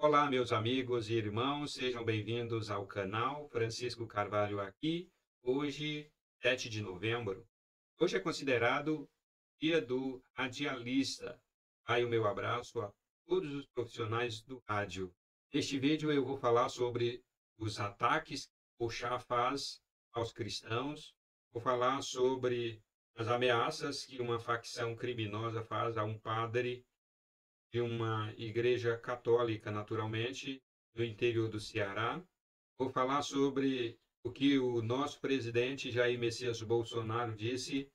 Olá, meus amigos e irmãos, sejam bem-vindos ao canal Francisco Carvalho aqui. Hoje, 7 de novembro. Hoje é considerado Dia do Radialista. Aí o meu abraço a todos os profissionais do rádio. Neste vídeo eu vou falar sobre os ataques que o chá faz aos cristãos. Vou falar sobre as ameaças que uma facção criminosa faz a um padre de uma igreja católica, naturalmente, no interior do Ceará. Vou falar sobre o que o nosso presidente Jair Messias Bolsonaro disse: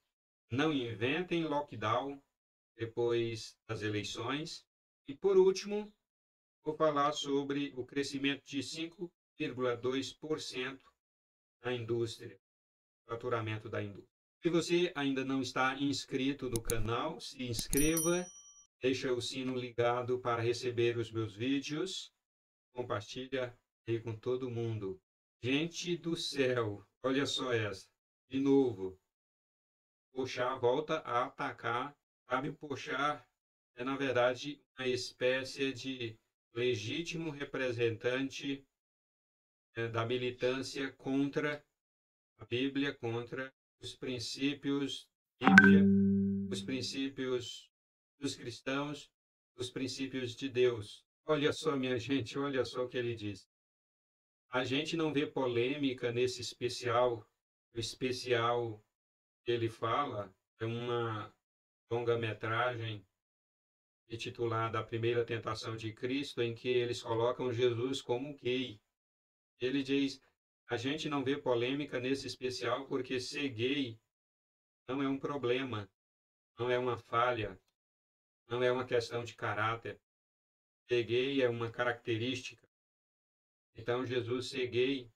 não inventem lockdown depois das eleições. E, por último, vou falar sobre o crescimento de 5,2% na indústria, faturamento da indústria. Se você ainda não está inscrito no canal, se inscreva. Deixa o sino ligado para receber os meus vídeos. Compartilha aí com todo mundo. Gente do céu, olha só essa. De novo, Pochá volta a atacar. Sabe, Pochá é, na verdade, uma espécie de legítimo representante da militância contra a Bíblia, contra os princípios da Bíblia, os princípios dos cristãos, os princípios de Deus. Olha só, minha gente, olha só o que ele diz. A gente não vê polêmica nesse especial. O especial que ele fala é uma longa-metragem intitulada A Primeira Tentação de Cristo, em que eles colocam Jesus como gay. Ele diz: a gente não vê polêmica nesse especial porque ser gay não é um problema, não é uma falha, não é uma questão de caráter. Ser gay é uma característica. Então, Jesus ser gay,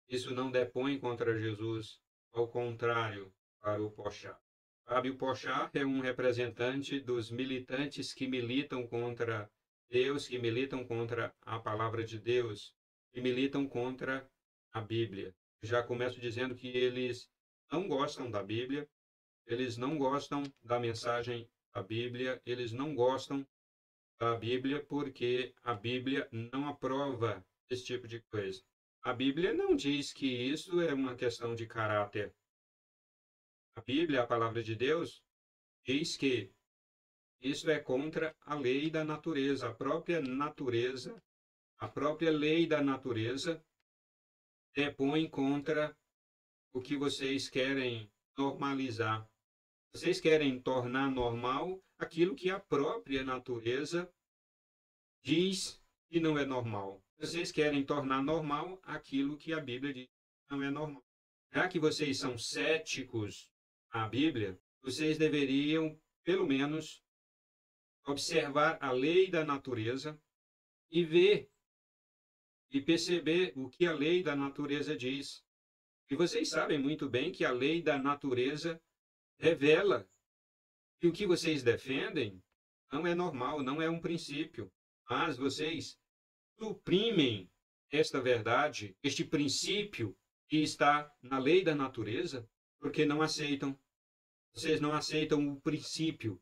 isso não depõe contra Jesus. Ao contrário, para o Pochá. Fábio Pochá é um representante dos militantes que militam contra Deus, que militam contra a palavra de Deus, que militam contra a Bíblia. Já começo dizendo que eles não gostam da Bíblia, eles não gostam da mensagem da Bíblia, eles não gostam da Bíblia porque a Bíblia não aprova esse tipo de coisa. A Bíblia não diz que isso é uma questão de caráter. A Bíblia, a palavra de Deus, diz que isso é contra a lei da natureza, a própria lei da natureza depõe contra o que vocês querem normalizar. Vocês querem tornar normal aquilo que a própria natureza diz que não é normal. Vocês querem tornar normal aquilo que a Bíblia diz que não é normal. Já que vocês são céticos à Bíblia, vocês deveriam, pelo menos, observar a lei da natureza e ver e perceber o que a lei da natureza diz. E vocês sabem muito bem que a lei da natureza revela que o que vocês defendem não é normal, não é um princípio, mas vocês suprimem esta verdade, este princípio que está na lei da natureza, porque não aceitam. Vocês não aceitam o princípio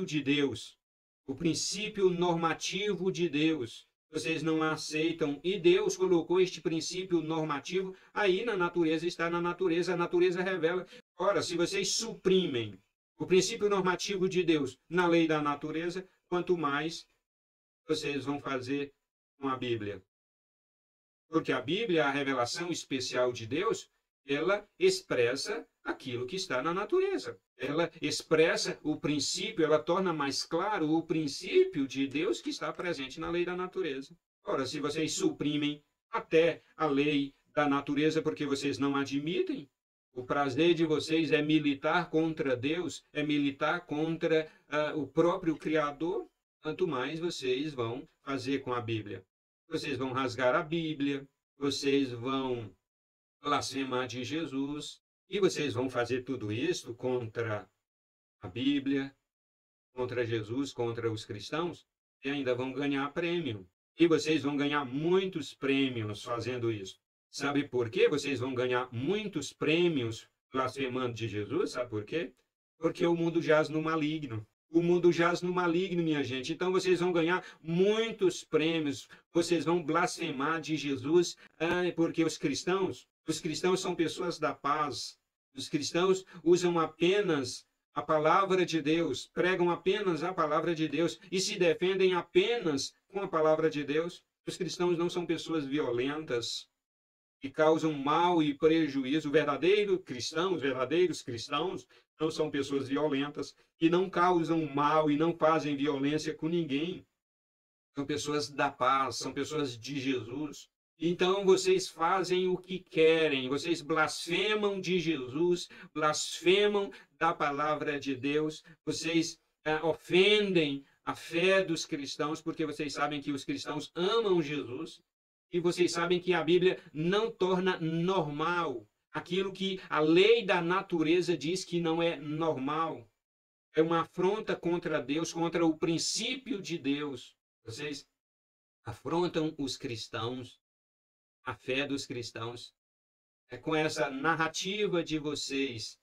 de Deus, o princípio normativo de Deus. Vocês não aceitam, e Deus colocou este princípio normativo aí na natureza, está na natureza, a natureza revela. Ora, se vocês suprimem o princípio normativo de Deus na lei da natureza, quanto mais vocês vão fazer com a Bíblia. Porque a Bíblia, a revelação especial de Deus, ela expressa aquilo que está na natureza. Ela expressa o princípio, ela torna mais claro o princípio de Deus que está presente na lei da natureza. Ora, se vocês suprimem até a lei da natureza porque vocês não admitem, o prazer de vocês é militar contra Deus, é militar contra o próprio Criador, quanto mais vocês vão fazer com a Bíblia. Vocês vão rasgar a Bíblia, vocês vão blasfemar de Jesus, e vocês vão fazer tudo isso contra a Bíblia, contra Jesus, contra os cristãos, e ainda vão ganhar prêmio. E vocês vão ganhar muitos prêmios fazendo isso. Sabe por quê? Vocês vão ganhar muitos prêmios blasfemando de Jesus, sabe por quê? Porque o mundo jaz no maligno. O mundo jaz no maligno, minha gente. Então vocês vão ganhar muitos prêmios. Vocês vão blasfemar de Jesus, porque os cristãos são pessoas da paz. Os cristãos usam apenas a palavra de Deus, pregam apenas a palavra de Deus e se defendem apenas com a palavra de Deus. Os cristãos não são pessoas violentas que causam mal e prejuízo. Os verdadeiros cristãos não são pessoas violentas que não causam mal e não fazem violência com ninguém. São pessoas da paz, são pessoas de Jesus. Então vocês fazem o que querem, vocês blasfemam de Jesus, blasfemam da palavra de Deus, vocês ofendem a fé dos cristãos, porque vocês sabem que os cristãos amam Jesus, e vocês sabem que a Bíblia não torna normal aquilo que a lei da natureza diz que não é normal. É uma afronta contra Deus, contra o princípio de Deus. Vocês afrontam os cristãos, a fé dos cristãos, com essa narrativa de vocês.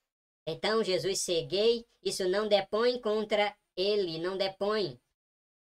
Então, Jesus ser gay, isso não depõe contra ele, não depõe.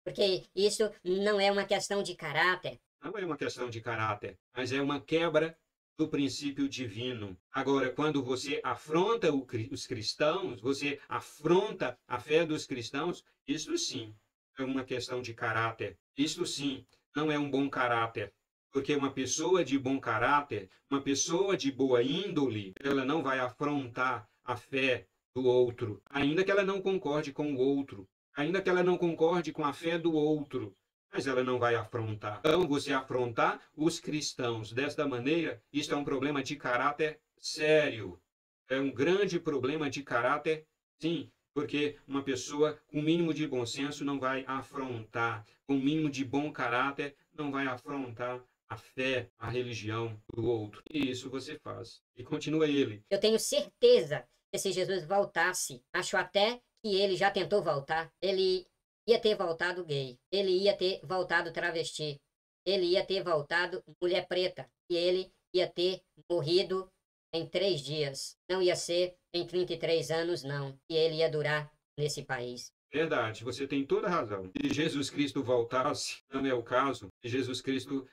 Porque isso não é uma questão de caráter. Não é uma questão de caráter, mas é uma quebra do princípio divino. Agora, quando você afronta os cristãos, você afronta a fé dos cristãos, isso sim é uma questão de caráter. Isso sim não é um bom caráter. Porque uma pessoa de bom caráter, uma pessoa de boa índole, ela não vai afrontar a fé do outro, ainda que ela não concorde com o outro, ainda que ela não concorde com a fé do outro, mas ela não vai afrontar. Então, você afrontar os cristãos desta maneira, isto é um problema de caráter sério. É um grande problema de caráter, sim, porque uma pessoa com o mínimo de bom senso não vai afrontar, com o mínimo de bom caráter não vai afrontar a fé, a religião do outro. E isso você faz. E continua ele. Eu tenho certeza que se Jesus voltasse, acho até que ele já tentou voltar, ele ia ter voltado gay, ele ia ter voltado travesti, ele ia ter voltado mulher preta, e ele ia ter morrido em 3 dias. Não ia ser em 33 anos, não. E ele ia durar nesse país. Verdade, você tem toda a razão. Se Jesus Cristo voltasse, não é o caso, se Jesus Cristo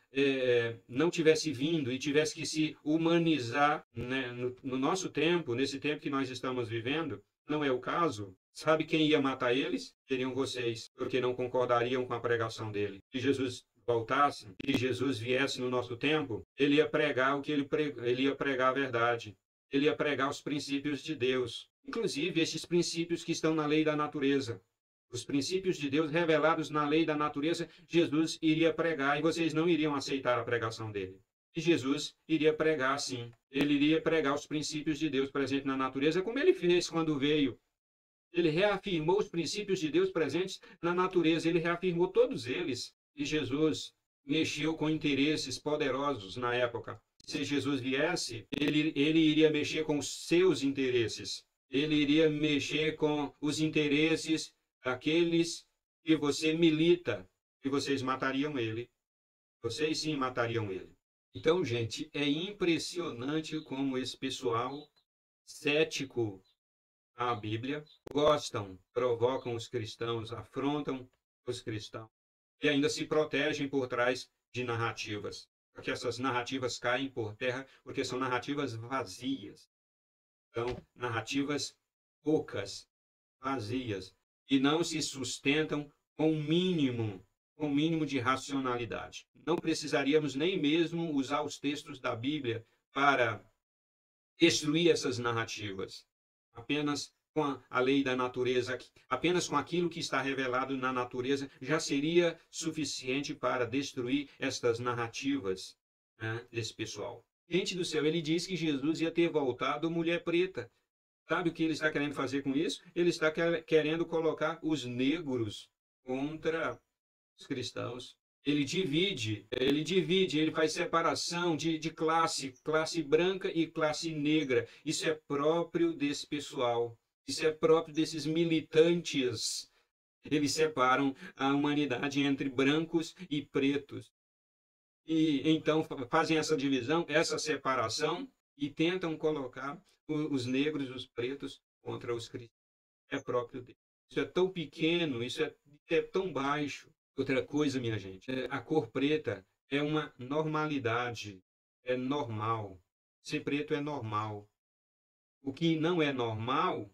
não tivesse vindo e tivesse que se humanizar, né, no nosso tempo, nesse tempo que nós estamos vivendo, não é o caso. Sabe quem ia matar eles? Seriam vocês, porque não concordariam com a pregação dele. Se Jesus voltasse, se Jesus viesse no nosso tempo, ele ia pregar ele ia pregar a verdade. Ele ia pregar os princípios de Deus. Inclusive, esses princípios que estão na lei da natureza. Os princípios de Deus revelados na lei da natureza, Jesus iria pregar e vocês não iriam aceitar a pregação dele. E Jesus iria pregar, sim. Ele iria pregar os princípios de Deus presentes na natureza, como ele fez quando veio. Ele reafirmou os princípios de Deus presentes na natureza. Ele reafirmou todos eles. E Jesus mexeu com interesses poderosos na época. Se Jesus viesse, ele iria mexer com os seus interesses. Ele iria mexer com os interesses daqueles que você milita, e vocês matariam ele. Vocês sim matariam ele. Então, gente, é impressionante como esse pessoal cético à Bíblia gostam, provocam os cristãos, afrontam os cristãos e ainda se protegem por trás de narrativas. Porque essas narrativas caem por terra, porque são narrativas vazias. São narrativas poucas, vazias, e não se sustentam com um mínimo de racionalidade. Não precisaríamos nem mesmo usar os textos da Bíblia para destruir essas narrativas. Apenas com a lei da natureza, apenas com aquilo que está revelado na natureza, já seria suficiente para destruir estas narrativas, né, desse pessoal. Gente do céu, ele diz que Jesus ia ter voltado mulher preta. Sabe o que ele está querendo fazer com isso? Ele está querendo colocar os negros contra os cristãos. Ele divide, ele faz separação de classe branca e classe negra. Isso é próprio desse pessoal. Isso é próprio desses militantes. Eles separam a humanidade entre brancos e pretos. E então fazem essa divisão, essa separação, e tentam colocar os negros, os pretos, contra os cristãos. É próprio deles. Isso é tão pequeno, é tão baixo. Outra coisa, minha gente, a cor preta é uma normalidade, é normal. Ser preto é normal. O que não é normal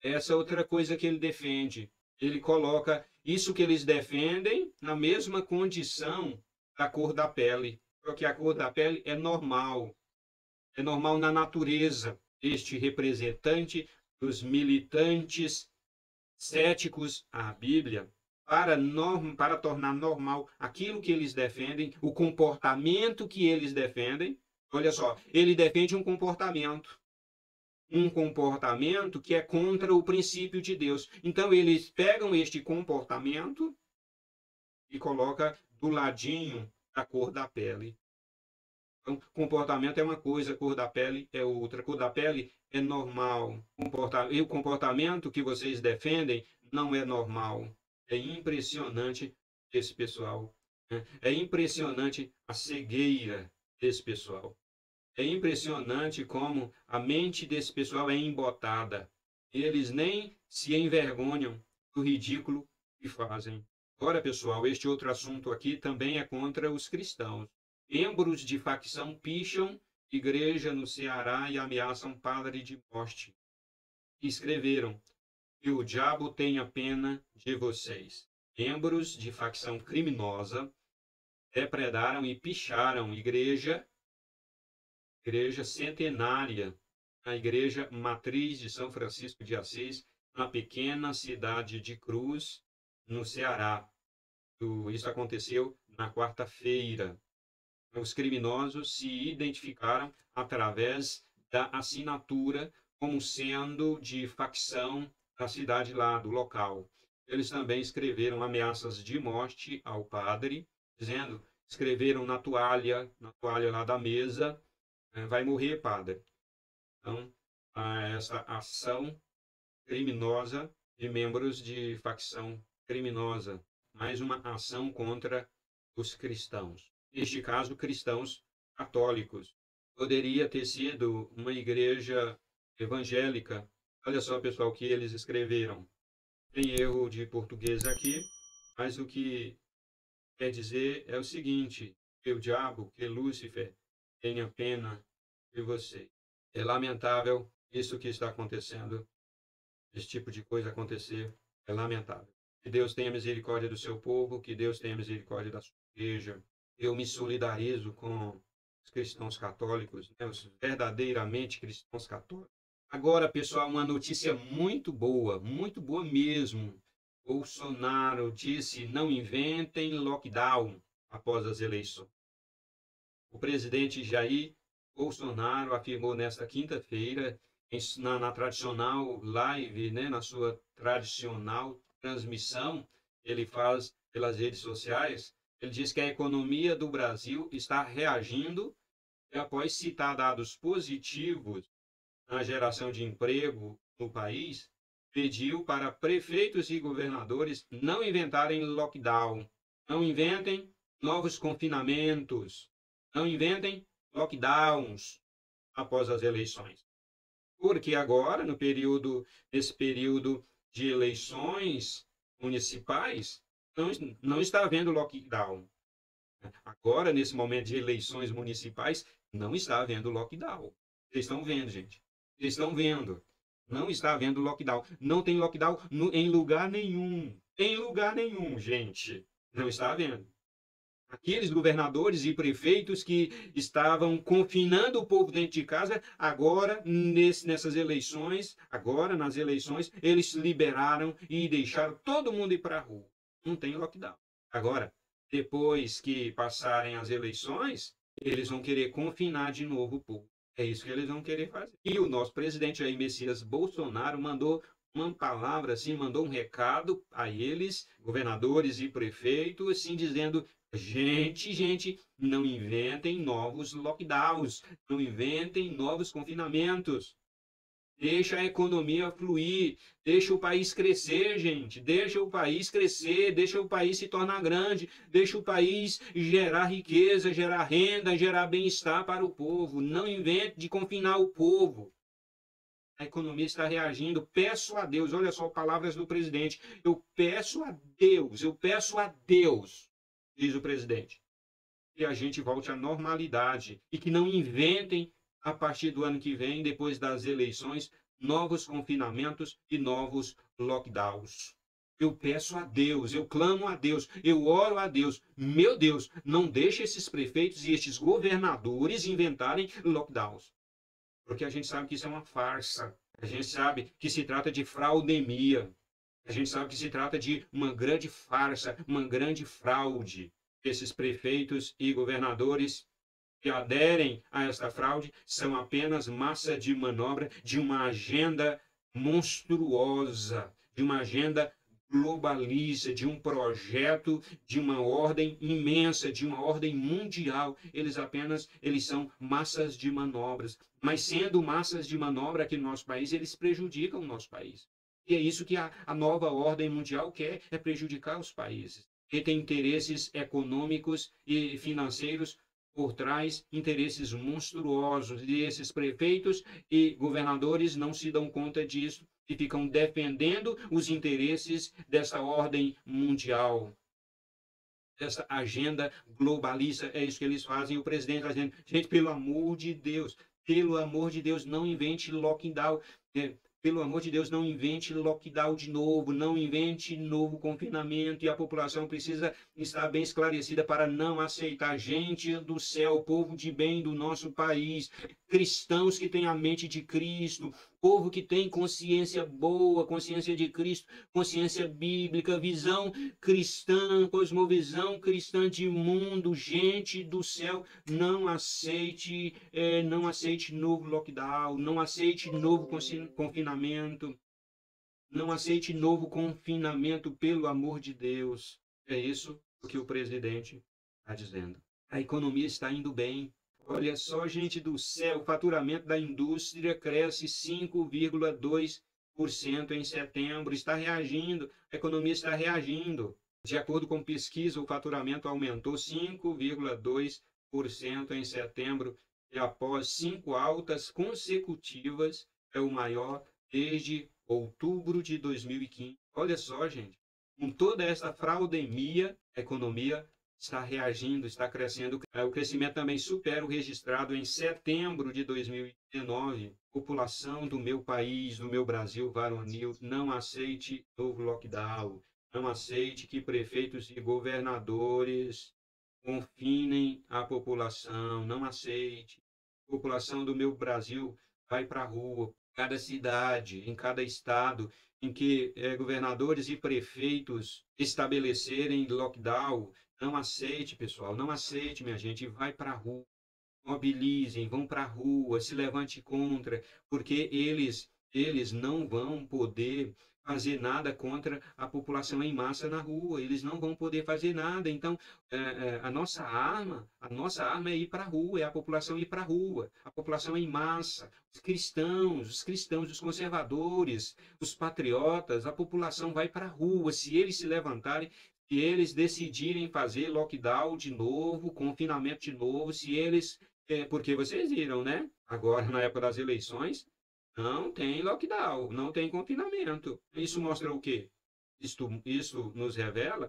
é essa outra coisa que ele defende. Ele coloca isso que eles defendem na mesma condição da cor da pele. Porque a cor da pele é normal na natureza. Este representante dos militantes céticos à Bíblia, para tornar normal aquilo que eles defendem, o comportamento que eles defendem. Olha só, ele defende um comportamento que é contra o princípio de Deus. Então eles pegam este comportamento e colocam do ladinho da cor da pele. Então, comportamento é uma coisa, cor da pele é outra. Cor da pele é normal. E o comportamento que vocês defendem não é normal. É impressionante esse pessoal. É impressionante a cegueira desse pessoal. É impressionante como a mente desse pessoal é embotada. Eles nem se envergonham do ridículo que fazem. Agora, pessoal, este outro assunto aqui também é contra os cristãos. Membros de facção picham igreja no Ceará e ameaçam padre de morte. Escreveram: que o diabo tenha pena de vocês. Membros de facção criminosa depredaram e picharam igreja centenária, a igreja matriz de São Francisco de Assis, na pequena cidade de Cruz, no Ceará. Isso aconteceu na quarta-feira. Os criminosos se identificaram através da assinatura como sendo de facção da cidade lá, do local. Eles também escreveram ameaças de morte ao padre, escreveram na toalha lá da mesa: vai morrer, padre. Então, essa ação criminosa de membros de facção criminosa, mais uma ação contra os cristãos. Neste caso, cristãos católicos. Poderia ter sido uma igreja evangélica. Olha só, pessoal, o que eles escreveram. Tem erro de português aqui, mas o que quer dizer é o seguinte: que o diabo, que Lúcifer, tenha pena de você. É lamentável isso que está acontecendo, esse tipo de coisa acontecer, é lamentável. Que Deus tenha misericórdia do seu povo, que Deus tenha misericórdia da sua igreja. Eu me solidarizo com os cristãos católicos, né, os verdadeiramente cristãos católicos. Agora, pessoal, uma notícia muito boa mesmo. Bolsonaro disse: não inventem lockdown após as eleições. O presidente Jair Bolsonaro afirmou nesta quinta-feira, na tradicional live, né, na sua tradicional transmissão, ele faz pelas redes sociais, ele diz que a economia do Brasil está reagindo e, após citar dados positivos na geração de emprego no país, pediu para prefeitos e governadores não inventarem lockdown, não inventem novos confinamentos, não inventem lockdowns após as eleições. Porque agora, nesse período de eleições municipais, não está havendo lockdown. Agora, nesse momento de eleições municipais, não está havendo lockdown. Vocês estão vendo, gente? Vocês estão vendo? Não está havendo lockdown. Não tem lockdown em lugar nenhum. Em lugar nenhum, gente. Não está havendo. Aqueles governadores e prefeitos que estavam confinando o povo dentro de casa, agora, nas eleições, eles liberaram e deixaram todo mundo ir para a rua. Não tem lockdown. Agora, depois que passarem as eleições, eles vão querer confinar de novo o povo. É isso que eles vão querer fazer. E o nosso presidente Jair Messias Bolsonaro mandou uma palavra, assim, mandou um recado a eles, governadores e prefeitos, assim, dizendo: gente, não inventem novos lockdowns, não inventem novos confinamentos. Deixa a economia fluir, deixa o país crescer, gente. Deixa o país crescer, deixa o país se tornar grande, deixa o país gerar riqueza, gerar renda, gerar bem-estar para o povo. Não invente de confinar o povo. A economia está reagindo. Peço a Deus, olha só palavras do presidente. Eu peço a Deus, diz o presidente, que a gente volte à normalidade e que não inventem, a partir do ano que vem, depois das eleições, novos confinamentos e novos lockdowns. Eu peço a Deus, eu clamo a Deus, eu oro a Deus. Meu Deus, não deixe esses prefeitos e estes governadores inventarem lockdowns. Porque a gente sabe que isso é uma farsa. A gente sabe que se trata de fraudemia. A gente sabe que se trata de uma grande farsa, uma grande fraude. Esses prefeitos e governadores que aderem a esta fraude são apenas massa de manobra de uma agenda monstruosa, de uma agenda globalista, de um projeto, de uma ordem imensa, de uma ordem mundial. Eles são massas de manobras. Mas sendo massas de manobra aqui no nosso país, eles prejudicam o nosso país. E é isso que a nova ordem mundial quer, é prejudicar os países. Que tem interesses econômicos e financeiros por trás, interesses monstruosos, e esses prefeitos e governadores não se dão conta disso e ficam defendendo os interesses dessa ordem mundial, dessa agenda globalista. É isso que eles fazem. O presidente está dizendo, gente, pelo amor de Deus, não invente lockdown. Pelo amor de Deus, não invente lockdown de novo, não invente novo confinamento, e a população precisa estar bem esclarecida para não aceitar. Gente do céu, povo de bem do nosso país, cristãos que têm a mente de Cristo, povo que tem consciência boa, consciência de Cristo, consciência bíblica, visão cristã, cosmovisão cristã de mundo. Gente do céu, não aceite novo lockdown, não aceite novo confinamento, não aceite novo confinamento, pelo amor de Deus. É isso que o presidente está dizendo. A economia está indo bem. Olha só, gente do céu, o faturamento da indústria cresce 5,2% em setembro. Está reagindo, a economia está reagindo. De acordo com pesquisa, o faturamento aumentou 5,2% em setembro, e após 5 altas consecutivas, é o maior desde outubro de 2015. Olha só, gente, com toda essa fraudemia, a economia está reagindo, está crescendo. O crescimento também supera o registrado em setembro de 2019. População do meu país, do meu Brasil varonil, não aceite novo lockdown. Não aceite que prefeitos e governadores confinem a população. Não aceite. A população do meu Brasil vai para a rua. Cada cidade, em cada estado em que governadores e prefeitos estabelecerem lockdown, não aceite, pessoal, não aceite, minha gente, vai para a rua, mobilizem, vão para a rua, se levante contra, porque eles não vão poder fazer nada contra a população em massa na rua, eles não vão poder fazer nada. Então, a nossa arma é ir para a rua, é a população ir para a rua, a população em massa, os cristãos, os conservadores, os patriotas, a população vai para a rua. Se eles se levantarem, se eles decidirem fazer lockdown de novo, confinamento de novo, se eles... porque vocês viram, né? Agora, na época das eleições, não tem lockdown, não tem confinamento. Isso mostra o quê? Isso nos revela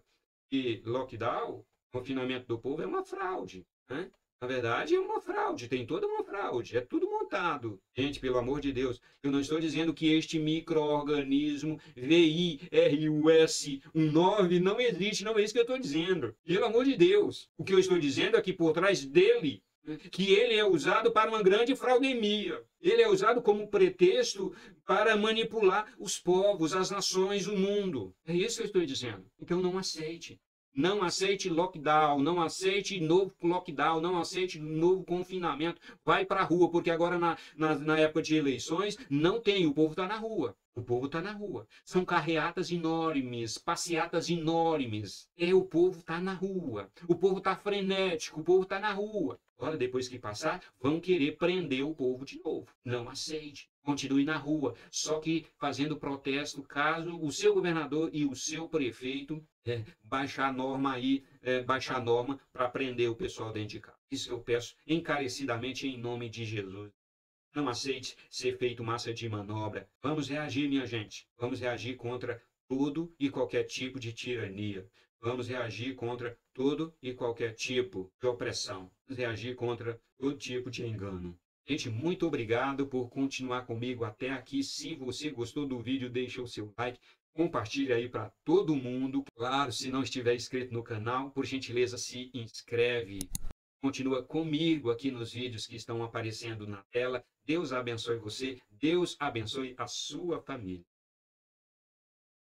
que lockdown, confinamento do povo, é uma fraude, né? Na verdade, é uma fraude, tem toda uma fraude, é tudo montado. Gente, pelo amor de Deus, eu não estou dizendo que este micro-organismo VIRUS19 não existe, não é isso que eu estou dizendo. Pelo amor de Deus, o que eu estou dizendo é que por trás dele, que ele é usado para uma grande fraudemia. Ele é usado como pretexto para manipular os povos, as nações, o mundo. É isso que eu estou dizendo. Então não aceite. Não aceite lockdown, não aceite novo lockdown, não aceite novo confinamento. Vai para a rua, porque agora na época de eleições não tem, o povo está na rua. O povo está na rua. São carreatas enormes, passeatas enormes. O povo está na rua. O povo está frenético, o povo está na rua. Agora, depois que passar, vão querer prender o povo de novo. Não aceite. Continue na rua. Só que fazendo protesto, caso o seu governador e o seu prefeito baixar a norma para prender o pessoal dentro de casa. Isso eu peço encarecidamente em nome de Jesus. Não aceite ser feito massa de manobra. Vamos reagir, minha gente. Vamos reagir contra todo e qualquer tipo de tirania. Vamos reagir contra todo e qualquer tipo de opressão. Vamos reagir contra todo tipo de engano. Gente, muito obrigado por continuar comigo até aqui. Se você gostou do vídeo, deixa o seu like. Compartilhe aí para todo mundo. Claro, se não estiver inscrito no canal, por gentileza, se inscreve. Continua comigo aqui nos vídeos que estão aparecendo na tela. Deus abençoe você. Deus abençoe a sua família.